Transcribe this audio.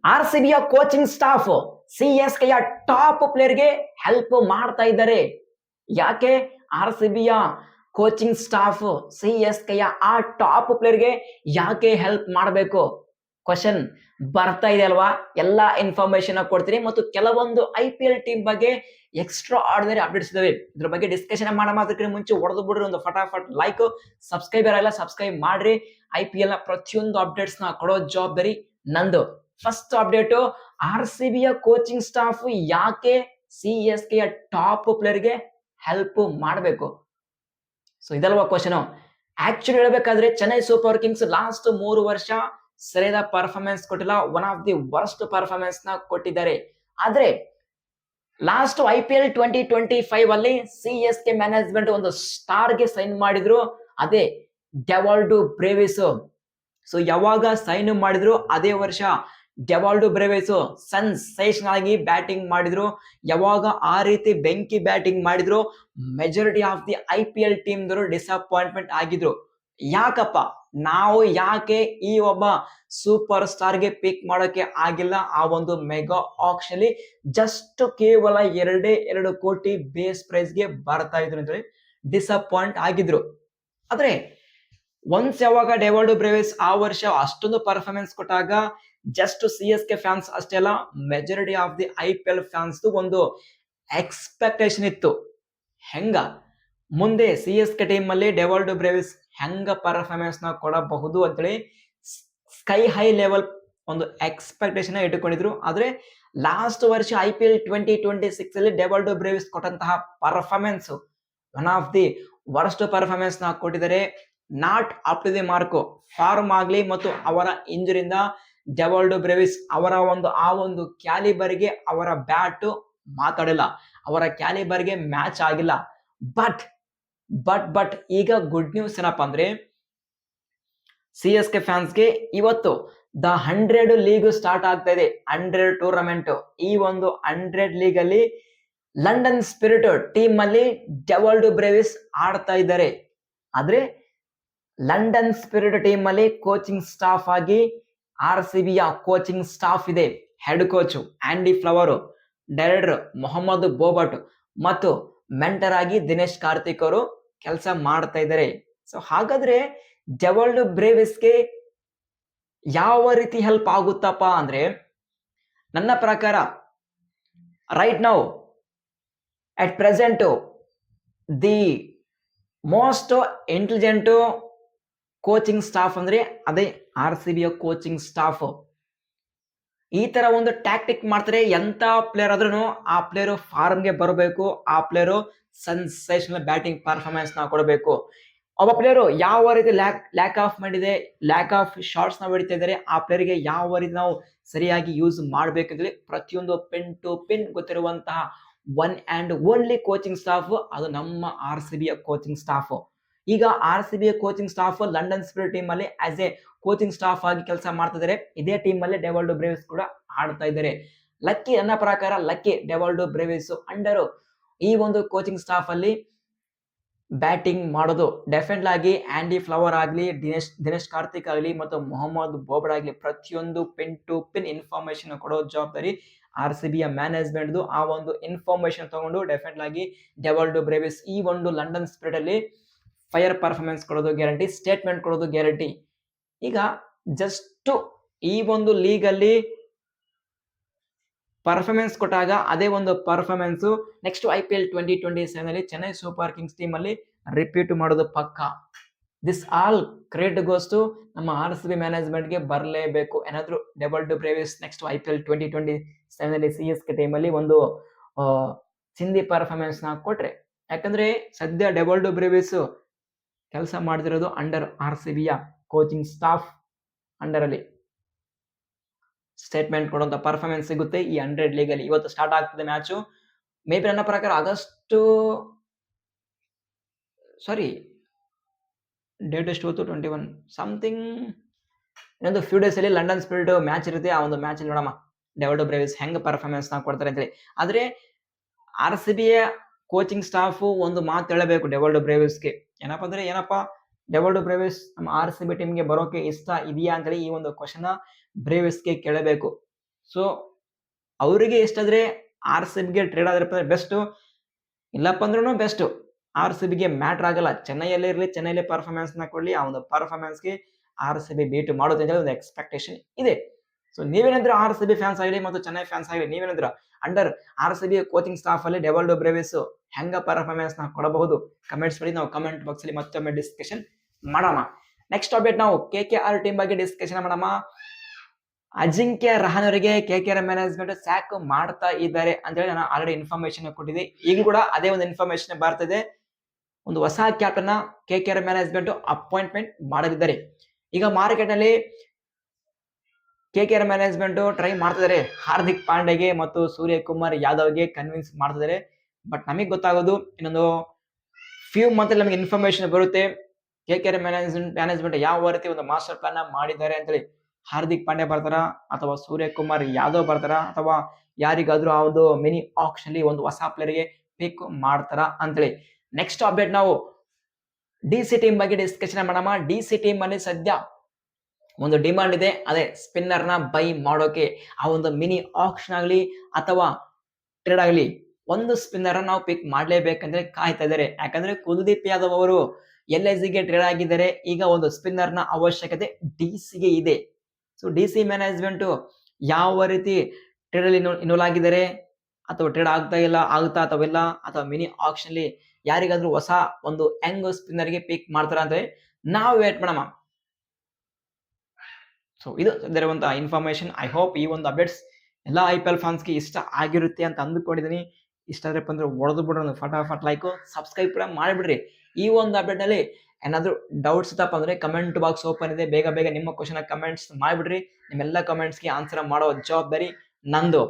R C ಬಿಯ coaching staff C S ಕೆಯ top ಪ್ಲೇಯರ್ಗೆ ಹೆಲ್ಪ್ ಮಾಡ್ತಾ ಇದ್ದಾರೆ. ಯಾಕೆ ಆರ್ ಸಿ ಬಿಯ ಕೋಚಿಂಗ್ ಸ್ಟಾಫ್ ಸಿ ಎಸ್ ಕೆಯ ಆ ಟಾಪ್ ಪ್ಲೇಯರ್ಗೆ ಯಾಕೆ ಹೆಲ್ಪ್ ಮಾಡಬೇಕು? ಕ್ವಶನ್ ಬರ್ತಾ ಇದೆ ಅಲ್ವಾ? ಎಲ್ಲಾ ಇನ್ಫಾರ್ಮೇಶನ್ ಕೊಡ್ತೀನಿ ಮತ್ತು ಕೆಲವೊಂದು IPL ಟೀಮ್ ಬಗ್ಗೆ ಎಕ್ಸ್ಟ್ರಾ ಆರ್ಡಿನರಿ ಅಪ್ಡೇಟ್ಸ್ ಇದಾವೆ. ಇದ್ರ ಬಗ್ಗೆ ಡಿಸ್ಕಷನ್ ಮಾಡೋದಕ್ಕಿಂತ ಮುಂಚೆ ಹೊಡೆದು ಬಿಡ್ರಿ ಒಂದು ಫಟಾಫಟ್ ಲೈಕ್, ಸಬ್ಸ್ಕ್ರೈಬರ್ ಎಲ್ಲ ಸಬ್ಸ್ಕ್ರೈಬ್ ಮಾಡ್ರಿ. IPL ನ ಪ್ರತಿಯೊಂದು ಅಪ್ಡೇಟ್ಸ್ ನ ಕೊಡೋ ಜವಾಬ್ದಾರಿ ನಂದು. ಫಸ್ಟ್ ಅಪ್ಡೇಟ್, ಆರ್ ಸಿ ಬಿಯ ಕೋಚಿಂಗ್ ಸ್ಟಾಫ್ ಯಾಕೆ ಸಿ ಎಸ್ ಕೆ ಟಾಪ್ ಪ್ಲೇಯರ್ಗೆ ಹೆಲ್ಪ್ ಮಾಡಬೇಕು? ಸೊ ಇದಲ್ವಾ ಕ್ವಶನ್. ಆಕ್ಚುಲಿ ಹೇಳ್ಬೇಕಾದ್ರೆ ಚೆನ್ನೈ ಸೂಪರ್ ಕಿಂಗ್ಸ್ ಲಾಸ್ಟ್ 3 ವರ್ಷ ಸರಿಯಾದ ಪರ್ಫಾರ್ಮೆನ್ಸ್ ಕೊಟ್ಟಿಲ್ಲ. One of the worst performance ನ ಕೊಟ್ಟಿದ್ದಾರೆ. ಆದ್ರೆ ಲಾಸ್ಟ್ IPL 2025 ಅಲ್ಲಿ ಸಿ ಎಸ್ ಕೆ ಮ್ಯಾನೇಜ್ಮೆಂಟ್ ಒಂದು ಸ್ಟಾರ್ ಗೆ ಸೈನ್ ಮಾಡಿದ್ರು, ಅದೇ ಡೆವಾಲ್ಡೋ ಬ್ರೇವಿಸ್. ಸೊ ಯಾವಾಗ ಸೈನ್ ಮಾಡಿದ್ರು ಅದೇ ವರ್ಷ ಡೆವಾಲ್ಡೋ ಬ್ರೇವಿಸ್ ಸೆನ್ಸೇಷನಲ್ ಆಗಿ ಬ್ಯಾಟಿಂಗ್ ಮಾಡಿದ್ರು. ಯಾವಾಗ ಆ ರೀತಿ ಬೆಂಕಿ ಬ್ಯಾಟಿಂಗ್ ಮಾಡಿದ್ರು, majority of the IPL team ದವರು ಡಿಸಪಾಯಿಂಟ್ಮೆಂಟ್ ಆಗಿದ್ರು. ಯಾಕಪ್ಪ ನಾವು ಯಾಕೆ ಈ ಒಬ್ಬ ಸೂಪರ್ ಸ್ಟಾರ್ ಗೆ ಪಿಕ್ ಮಾಡೋಕೆ ಆಗಿಲ್ಲ? ಆ ಒಂದು ಮೆಗಾ ಆಕ್ಷನ್ ಅಲ್ಲಿ ಜಸ್ಟ್ ಕೇವಲ 2 ಕೋಟಿ ಬೇಸ್ ಪ್ರೈಸ್ ಗೆ ಬರ್ತಾ ಇದ್ರು ಅಂತ ಹೇಳಿ ಡಿಸಪಾಯಿಂಟ್ ಆಗಿದ್ರು. ಆದ್ರೆ ಒನ್ಸ್ ಯಾವಾಗ ಡೆವಾಲ್ಡೋ ಬ್ರೇವಿಸ್ ಆ ವರ್ಷ ಅಷ್ಟೊಂದು ಪರ್ಫಾರ್ಮೆನ್ಸ್ ಕೊಟ್ಟಾಗ just C S K fans ಅಷ್ಟೇ ಅಲ್ಲ, majority of the IPL fans ಒಂದು ಎಕ್ಸ್ಪೆಕ್ಟೇಷನ್ ಇತ್ತು. ಹೆಂಗ ಮುಂದೆ ಸಿ ಎಸ್ ಕೆ ಟೀಮ್ ಅಲ್ಲಿ ಡೆವಾಲ್ಡೋ ಬ್ರೇವಿಸ್ ಹೆಂಗ ಪರ್ಫಾರ್ಮೆನ್ಸ್ ನ ಕೊಡಬಹುದು ಅಂತೇಳಿ ಸ್ಕೈ ಹೈ ಲೆವೆಲ್ ಒಂದು ಎಕ್ಸ್ಪೆಕ್ಟೇಷನ್ ಇಟ್ಟುಕೊಂಡಿದ್ರು. ಆದ್ರೆ ಲಾಸ್ಟ್ ವರ್ಷ IPL 2026 ಅಲ್ಲಿ ಡೆವಾಲ್ಡೋ ಬ್ರೇವಿಸ್ ಕೊಟ್ಟಂತಹ performance one of the worst performance ನ ಕೊಟ್ಟಿದ್ದಾರೆ. Not up to the mark. Form ಆಗ್ಲಿ ಮತ್ತು ಅವರ ಇಂಜುರಿಯಿಂದ ಡೆವಾಲ್ಡೋ ಬ್ರೇವಿಸ್ ಅವರ ಆ ಒಂದು ಕ್ಯಾಲಿಬರ್ಗೆ ಅವರ ಬ್ಯಾಟ್ ಮಾತಾಡಿಲ್ಲ, ಅವರ ಕ್ಯಾಲಿಬರ್ಗೆ ಮ್ಯಾಚ್ ಆಗಿಲ್ಲ. ಬಟ್ ಈಗ ಗುಡ್ ನ್ಯೂಸ್ ಏನಪ್ಪಾ ಅಂದ್ರೆ, ಸಿ ಎಸ್ ಕೆ ಫ್ಯಾನ್ಸ್ಗೆ ಇವತ್ತು ದ 100 ಲೀಗ್ ಸ್ಟಾರ್ಟ್ ಆಗ್ತಾ ಇದೆ. 100 ಟೂರ್ನಮೆಂಟ್. ಈ ಒಂದು 100 ಲೀಗ್ ಅಲ್ಲಿ ಲಂಡನ್ ಸ್ಪಿರಿಟ್ ಟೀಮ್ ಅಲ್ಲಿ ಡೆವಾಲ್ಡೋ ಬ್ರೇವಿಸ್ ಆಡ್ತಾ ಇದ್ದಾರೆ. ಆದ್ರೆ ಲಂಡನ್ ಸ್ಪಿರಿಟ್ ಟೀಮ್ ಅಲ್ಲಿ ಕೋಚಿಂಗ್ ಸ್ಟಾಫ್ ಆಗಿ ಆರ್ ಸಿ ಬಿಯ ಕೋಚಿಂಗ್ ಸ್ಟಾಫ್ ಇದೆ. Head coach Andy Flower, director Mohammad Bobat ಮತ್ತು ಮೆಂಟರ್ ಆಗಿ ದಿನೇಶ್ ಕಾರ್ತಿಕ್ ಅವರು ಕೆಲಸ ಮಾಡ್ತಾ ಇದ್ದಾರೆ. ಸೊ ಹಾಗಾದ್ರೆ ಡೆವಾಲ್ಡೋ ಬ್ರೇವಿಸ್ಗೆ ಯಾವ ರೀತಿ ಹೆಲ್ಪ್ ಆಗುತ್ತಪ್ಪ ಅಂದ್ರೆ, ನನ್ನ ಪ್ರಕಾರ right now at present the most intelligent coaching staff ಅಂದ್ರೆ ಅದೇ ಆರ್ ಸಿ ಬಿಯ ಕೋಚಿಂಗ್ ಸ್ಟಾಫ್. ಈ ತರ ಒಂದು ಟ್ಯಾಕ್ಟಿಕ್ ಮಾಡ್ತಾರೆ. ಎಂತ ಪ್ಲೇಯರ್ ಆದ್ರೂ ಆ ಪ್ಲೇಯರ್ ಫಾರ್ಮ್ ಗೆ ಬರಬೇಕು, ಆ ಪ್ಲೇಯರ್ ಸೆನ್ಸೇಷನಲ್ ಬ್ಯಾಟಿಂಗ್ ಪರ್ಫಾರ್ಮೆನ್ಸ್ ನ ಕೊಡಬೇಕು. ಒಬ್ಬ ಪ್ಲೇಯರ್ ಯಾವ ರೀತಿ ಲ್ಯಾಕ್ ಆಫ್ ಮಾಡಿದೆ, ಲ್ಯಾಕ್ ಆಫ್ ಶಾಟ್ಸ್ ನ ಹೊಡಿತಾ ಇದ್ದಾರೆ, ಆ ಪ್ಲೇಯರ್ ಗೆ ಯಾವ ರೀತಿ ನಾವು ಸರಿಯಾಗಿ ಯೂಸ್ ಮಾಡ್ಬೇಕಂದ್ರೆ ಪ್ರತಿಯೊಂದು ಪಿನ್ ಟು ಪಿನ್ ಗೊತ್ತಿರುವಂತಹ one and only coaching staff ಅದು ನಮ್ಮ ಆರ್ ಸಿ ಬಿಯ ಕೋಚಿಂಗ್ ಸ್ಟಾಫ್. ಈಗ ಆರ್ ಸಿ ಬಿಯ coaching staff London Spirit team ಅಲ್ಲಿ ಆಸ್ ಎ ಕೋಚಿಂಗ್ ಸ್ಟಾಫ್ ಆಗಿ ಕೆಲಸ ಮಾಡ್ತಿದ್ದಾರೆ. ಇದೇ ಟೀಮ್ ಅಲ್ಲಿ ಡೆವಾಲ್ಡೋ ಬ್ರೇವಿಸ್ ಕೂಡ ಆಡ್ತಾ ಇದ್ದಾರೆ. ಲಕ್ಕಿ, ನನ್ನ ಪ್ರಕಾರ ಲಕ್ಕಿ ಡೆವಾಲ್ಡೋ ಬ್ರೇವಿಸ್ ಅಂಡರ್ ಈ ಒಂದು ಕೋಚಿಂಗ್ ಸ್ಟಾಫ್ ಅಲ್ಲಿ ಬ್ಯಾಟಿಂಗ್ ಮಾಡೋದು. ಡೆಫಿನೆಟ್ ಆಗಿ ಆಂಡಿ ಫ್ಲವರ್ ಆಗ್ಲಿ, ದಿನೇಶ್ ಕಾರ್ತಿಕ್ ಆಗ್ಲಿ ಮತ್ತು ಮೊಹಮ್ಮದ್ ಬೋಬಡ್ ಆಗ್ಲಿ ಪ್ರತಿಯೊಂದು ಪಿನ್ ಟು ಪಿನ್ ಇನ್ಫಾರ್ಮೇಶನ್ ಕೊಡೋ ಜವಾಬ್ದಾರಿ ಆರ್ ಸಿ ಬಿಯ ಮ್ಯಾನೇಜ್ಮೆಂಟ್. ಆ ಒಂದು ಇನ್ಫಾರ್ಮೇಶನ್ ತಗೊಂಡು ಡೆಫಿನೆಟ್ ಆಗಿ ಡೆವಾಲ್ಡೋ ಬ್ರೇವಿಸ್ ಈ ಒಂದು ಲಂಡನ್ ಸ್ಪಿರಿಟ್ ಅಲ್ಲಿ ಫೈರ್ ಪರ್ಫಾರ್ಮೆನ್ಸ್ ಕೊಡೋದು ಗ್ಯಾರಂಟಿ, ಸ್ಟೇಟ್ಮೆಂಟ್ ಕೊಡೋದು ಗ್ಯಾರಂಟಿ. ಈಗ ಜಸ್ಟ್ ಈ ಒಂದು ಲೀಗ್ ಅಲ್ಲಿ ಪರ್ಫಾರ್ಮೆನ್ಸ್ ಕೊಟ್ಟಾಗ ಅದೇ ಒಂದು ಪರ್ಫಾರ್ಮೆನ್ಸ್ ನೆಕ್ಸ್ಟ್ IPL 2027 ಅಲ್ಲಿ ಚೆನ್ನೈ ಸೂಪರ್ ಕಿಂಗ್ಸ್ ಟೀಮ್ ಅಲ್ಲಿ ರಿಪೀಟ್ ಮಾಡೋದು ಪಕ್ಕ. This all credit goes to ನಮ್ಮ ಆರ್ ಸಿ ಬಿ ಮ್ಯಾನೇಜ್ಮೆಂಟ್ ಗೆ ಬರಲೇಬೇಕು. ಏನಾದ್ರು ಡೆವಾಲ್ಡೋ ಬ್ರೇವಿಸ್ ನೆಕ್ಸ್ಟ್ IPL 2027 ಅಲ್ಲಿ ಸಿ ಎಸ್ ಕೆ ಟೀಮ್ ಅಲ್ಲಿ ಒಂದು ಚಿಂದಿ ಪರ್ಫಾರ್ಮೆನ್ಸ್ ನ ಕೊಟ್ರೆ, ಯಾಕಂದ್ರೆ ಸದ್ಯ ಡೆವಾಲ್ಡೋ ಬ್ರೇವಿಸ್ ಕೆಲಸ ಮಾಡ್ತಿರೋದು ಅಂಡರ್ ಆರ್ ಸಿ ಬಿಯ ಕೋಚಿಂಗ್ ಸ್ಟಾಫ್ ಅಂಡರ್ ಅಲ್ಲಿ. ಸ್ಟೇಟ್ಮೆಂಟ್ ಕೊಡುವಂತ ಪರ್ಫಾರ್ಮೆನ್ಸ್ ಸಿಗುತ್ತೆ ಈ 100 ಲೀಗ್ ಅಲ್ಲಿ. ಇವತ್ತು ಸ್ಟಾರ್ಟ್ ಆಗ್ತದೆ ಮ್ಯಾಚ್. ಮೇ ಬಿ ನನ್ನ ಪ್ರಕಾರ ಡೇಟ್ ಎಷ್ಟು 21 ಸಮಥಿಂಗ್ ಇನ್ನೊಂದು ಫ್ಯೂ ಡೇಸ್ ಅಲ್ಲಿ ಲಂಡನ್ ಸ್ಪಿರಿಟ್ ಮ್ಯಾಚ್ ಇರುತ್ತೆ. ಆ ಒಂದು ಮ್ಯಾಚ್ ಅಲ್ಲಿ ನೋಡಮ್ಮ ಡೆವಾಲ್ಡೋ ಬ್ರೇವಿಸ್ ಹೆಂಗ್ ಪರ್ಫಾರ್ಮೆನ್ಸ್ ನ ಕೊಡ್ತಾರೆ ಅಂತೇಳಿ. ಆದ್ರೆ ಆರ್ ಸಿ ಬಿಯ ಕೋಚಿಂಗ್ ಸ್ಟಾಫ್ ಒಂದು ಮಾತು ಹೇಳಬೇಕು ಡೆವಾಲ್ಡೋ ಬ್ರೇವಿಸ್ಗೆ. ಏನಪ್ಪಾ ಡೆವಾಲ್ಡೋ ಬ್ರೇವಿಸ್ ನಮ್ಮ ಆರ್ ಸಿ ಬಿ ಟೀಮ್ಗೆ ಬರೋಕೆ ಇಷ್ಟ ಇದೆಯಾ ಅಂತೇಳಿ ಈ ಒಂದು ಕ್ವಶನ್ ಬ್ರೇವಿಸ್ಗೆ ಕೇಳಬೇಕು. ಸೊ ಅವರಿಗೆ ಎಷ್ಟಾದ್ರೆ ಆರ್ ಸಿ ಬಿಗೆ ಟ್ರೇಡ್ ಆದ್ರೆ ಬೆಸ್ಟ್, ಇಲ್ಲಪ್ಪ ಅಂದ್ರೂ ಬೆಸ್ಟ್. ಆರ್ ಸಿ ಬಿಗೆ ಮ್ಯಾಟ್ರ್ ಆಗಲ್ಲ, ಚೆನ್ನೈಯಲ್ಲೇ ಇರಲಿ, ಚೆನ್ನೈಲಿ ಪರ್ಫಾರ್ಮೆನ್ಸ್ ನ ಕೊಡ್ಲಿ, ಆ ಒಂದು ಪರ್ಫಾರ್ಮೆನ್ಸ್ಗೆ ಆರ್ ಸಿ ಬಿ ಬೀಟ್ ಮಾಡೋದು ಅಂತ ಒಂದು ಎಕ್ಸ್ಪೆಕ್ಟೇಷನ್ ಇದೆ. ಸೊ ನೀವೇನಂದ್ರೆ ಆರ್ ಸಿ ಬಿ ಫ್ಯಾನ್ಸ್ ಆಗಲಿ ಮತ್ತು ಚೆನ್ನೈ ಫ್ಯಾನ್ಸ್ ಆಗಲಿ, ನೀವೇನಂದ್ರ under R C B coaching staff ಅಲ್ಲಿ ಡೆವಲ್ಡೋ ಬ್ರೇವಿಸ್ ಹೆಂಗ ಪರ್ಫಾರ್ಮೆನ್ಸ್ ನ ಕೊಡಬಹುದು ಕಮೆಂಟ್ಸ್ ಮಾಡಿ, ನಾವು ಕಮೆಂಟ್ ಬಾಕ್ಸ್ ಅಲ್ಲಿ ಮತ್ತೊಮ್ಮೆ ಡಿಸ್ಕಷನ್ ಮಾಡೋಣ. ನೆಕ್ಸ್ಟ್ ಅಪ್ಡೇಟ್ ನಾವು KKR ಟೀಮ್ ಬಗ್ಗೆ ಡಿಸ್ಕಷನ್ ಮಾಡೋಣ. ಅಜಿಂಕ್ಯ ರಹಾನೆಯವರಿಗೆ KKR ಮ್ಯಾನೇಜ್ಮೆಂಟ್ ಸ್ಯಾಕ್ ಮಾಡ್ತಾ ಇದ್ದಾರೆ ಅಂತ ಹೇಳಿ ನಾನು ಆಲ್ರೆಡಿ ಇನ್ಫಾರ್ಮೇಶನ್ ಕೊಟ್ಟಿದ್ದೆ. ಈಗ ಕೂಡ ಅದೇ ಒಂದು ಇನ್ಫಾರ್ಮೇಶನ್ ಬರ್ತಾ ಇದೆ. ಒಂದು ಹೊಸ ಕ್ಯಾಪ್ಟನ್ KKR ಮ್ಯಾನೇಜ್ಮೆಂಟ್ ಅಪಾಯಿಂಟ್ಮೆಂಟ್ ಮಾಡಲಿದ್ದಾರೆ. ಈಗ ಮಾರ್ಕೆಟ್ ನಲ್ಲಿ KKR ಮ್ಯಾನೇಜ್ಮೆಂಟ್ ಟ್ರೈ ಮಾಡ್ತಿದ್ದಾರೆ ಹಾರ್ದಿಕ್ ಪಾಂಡೆಗೆ ಮತ್ತು ಸೂರ್ಯಕುಮಾರ್ ಯಾದವ್ಗೆ ಕನ್ವಿನ್ಸ್ ಮಾಡ್ತಿದ್ದಾರೆ. ಬಟ್ ನಮಗೆ ಗೊತ್ತಾಗೋದು ಇನ್ನೊಂದು ಫ್ಯೂ ಮಂತ್ ನಮಗೆ ಇನ್ಫಾರ್ಮೇಶನ್ ಬರುತ್ತೆ KKR ಮ್ಯಾನೇಜ್ಮೆಂಟ್ ಯಾವ ರೀತಿ ಒಂದು ಮಾಸ್ಟರ್ ಪ್ಲಾನ್ ಮಾಡಿದ್ದಾರೆ ಅಂತೇಳಿ. ಹಾರ್ದಿಕ್ ಪಾಂಡೆ ಬರ್ತಾರ ಅಥವಾ ಸೂರ್ಯಕುಮಾರ್ ಯಾದವ್ ಬರ್ತಾರ ಅಥವಾ ಯಾರಿಗಾದ್ರೂ ಆ ಒಂದು ಮಿನಿ ಆಕ್ಷನ್ ಅಲ್ಲಿ ಒಂದು ಹೊಸ ಪ್ಲೇಯರ್ಗೆ ಪಿಕ್ ಮಾಡ್ತಾರ ಅಂತೇಳಿ. ನೆಕ್ಸ್ಟ್ ಅಪ್ಡೇಟ್ ನಾವು DC ಟೀಮ್ ಬಗ್ಗೆ ಡಿಸ್ಕಷನ್ ಮಾಡೋಣ. DC ಟೀಮ್ ಅಲ್ಲಿ ಸದ್ಯ ಒಂದು ಡಿಮಾಂಡ್ ಇದೆ, ಅದೇ ಸ್ಪಿನ್ನರ್ ನ ಬೈ ಮಾಡೋಕೆ. ಆ ಒಂದು ಮಿನಿ ಆಕ್ಷನ್ ಆಗಲಿ ಅಥವಾ ಟ್ರೇಡ್ ಆಗಲಿ ಒಂದು ಸ್ಪಿನ್ನರ್ ನಾವು ಪಿಕ್ ಮಾಡ್ಲೇಬೇಕಂದ್ರೆ ಕಾಯ್ತಾ ಇದ್ದಾರೆ. ಯಾಕಂದ್ರೆ ಕುಲ್ದೀಪ್ ಯಾದವ್ ಅವರು LIC ಗೆ ಟ್ರೇಡ್ ಆಗಿದ್ದಾರೆ. ಈಗ ಒಂದು ಸ್ಪಿನ್ನರ್ ನ ಅವಶ್ಯಕತೆ DC ಗೆ ಇದೆ. ಸೊ DC ಮ್ಯಾನೇಜ್ಮೆಂಟ್ ಯಾವ ರೀತಿ ಟ್ರೇಡ್ ಅಲ್ಲಿ ಇನ್ವಾಲ್ವ್ ಆಗಿದ್ದಾರೆ ಅಥವಾ ಟ್ರೇಡ್ ಆಗುತ್ತಾ ಅಥವಾ ಇಲ್ಲ, ಅಥವಾ ಮಿನಿ ಆಕ್ಷನ್ ಅಲ್ಲಿ ಯಾರಿಗಾದ್ರೂ ಹೊಸ ಒಂದು ಯಂಗ್ ಸ್ಪಿನ್ನರ್ ಗೆ ಪಿಕ್ ಮಾಡ್ತಾರ ಅಂದ್ರೆ ನಾವು ವೇಟ್ ಮಾಡೋಣ. ಸೊ ಇದು ಇರುವಂತಹ ಇನ್ಫಾರ್ಮೇಶನ್. ಐ ಹೋಪ್ ಈ ಒಂದು ಅಪ್ಡೇಟ್ಸ್ ಎಲ್ಲ IPL ಫ್ಯಾನ್ಸ್ಗೆ ಇಷ್ಟ ಆಗಿರುತ್ತೆ ಅಂತ ಅಂದುಕೊಂಡಿದ್ದೀನಿ. ಇಷ್ಟ ಆದ್ರೆ ಅಂದ್ರೆ ಹೊಡೆದು ಬಿಡ್ರಿ, ಫಟಾಫಟ್ ಲೈಕ್ ಸಬ್ಸ್ಕ್ರೈಬ್ ಕೂಡ ಮಾಡಿಬಿಡ್ರಿ. ಈ ಒಂದು ಅಪ್ಡೇಟ್ ನಲ್ಲಿ ಏನಾದ್ರು ಡೌಟ್ಸ್ ಇತ್ತಪ್ಪ ಅಂದ್ರೆ ಕಮೆಂಟ್ ಬಾಕ್ಸ್ ಓಪನ್ ಇದೆ, ಬೇಗ ನಿಮ್ಮ ಕ್ವಶನ್ ಕಮೆಂಟ್ಸ್ ಮಾಡಿಬಿಡ್ರಿ. ನಿಮ್ಮೆಲ್ಲ ಕಮೆಂಟ್ಸ್ಗೆ ಆನ್ಸರ್ ಮಾಡೋ ಜವಾಬ್ದಾರಿ ನಂದು.